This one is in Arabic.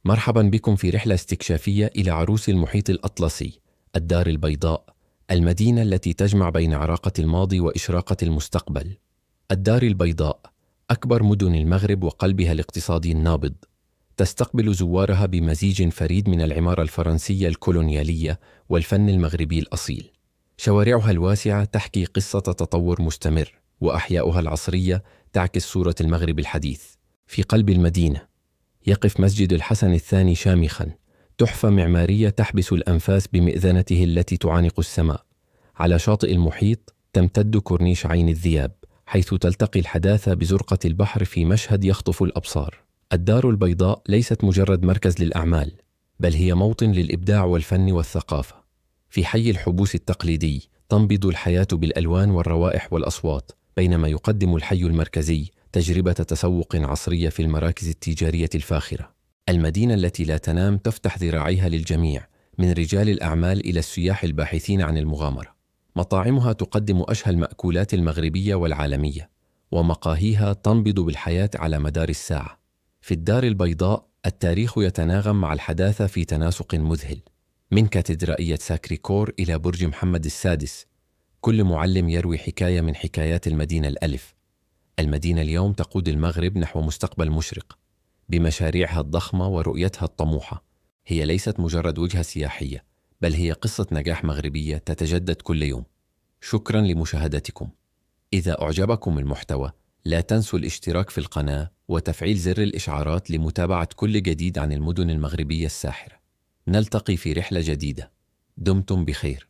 مرحبا بكم في رحلة استكشافية إلى عروس المحيط الأطلسي، الدار البيضاء، المدينة التي تجمع بين عراقة الماضي وإشراقة المستقبل. الدار البيضاء أكبر مدن المغرب وقلبها الاقتصادي النابض، تستقبل زوارها بمزيج فريد من العمارة الفرنسية الكولونيالية والفن المغربي الأصيل. شوارعها الواسعة تحكي قصة تطور مستمر، وأحياؤها العصرية تعكس صورة المغرب الحديث. في قلب المدينة يقف مسجد الحسن الثاني شامخاً، تحفة معمارية تحبس الأنفاس بمئذنته التي تعانق السماء. على شاطئ المحيط تمتد كورنيش عين الذياب، حيث تلتقي الحداثة بزرقة البحر في مشهد يخطف الأبصار. الدار البيضاء ليست مجرد مركز للأعمال، بل هي موطن للإبداع والفن والثقافة. في حي الحبوس التقليدي تنبض الحياة بالألوان والروائح والأصوات، بينما يقدم الحي المركزي تجربة تسوق عصرية في المراكز التجارية الفاخرة. المدينة التي لا تنام تفتح ذراعيها للجميع، من رجال الأعمال إلى السياح الباحثين عن المغامرة. مطاعمها تقدم أشهى المأكولات المغربية والعالمية، ومقاهيها تنبض بالحياة على مدار الساعة. في الدار البيضاء التاريخ يتناغم مع الحداثة في تناسق مذهل، من كاتدرائية ساكري كور إلى برج محمد السادس، كل معلم يروي حكاية من حكايات المدينة الألف. المدينة اليوم تقود المغرب نحو مستقبل مشرق، بمشاريعها الضخمة ورؤيتها الطموحة. هي ليست مجرد وجهة سياحية، بل هي قصة نجاح مغربية تتجدد كل يوم. شكرا لمشاهدتكم. إذا أعجبكم المحتوى، لا تنسوا الاشتراك في القناة وتفعيل زر الإشعارات لمتابعة كل جديد عن المدن المغربية الساحرة. نلتقي في رحلة جديدة. دمتم بخير.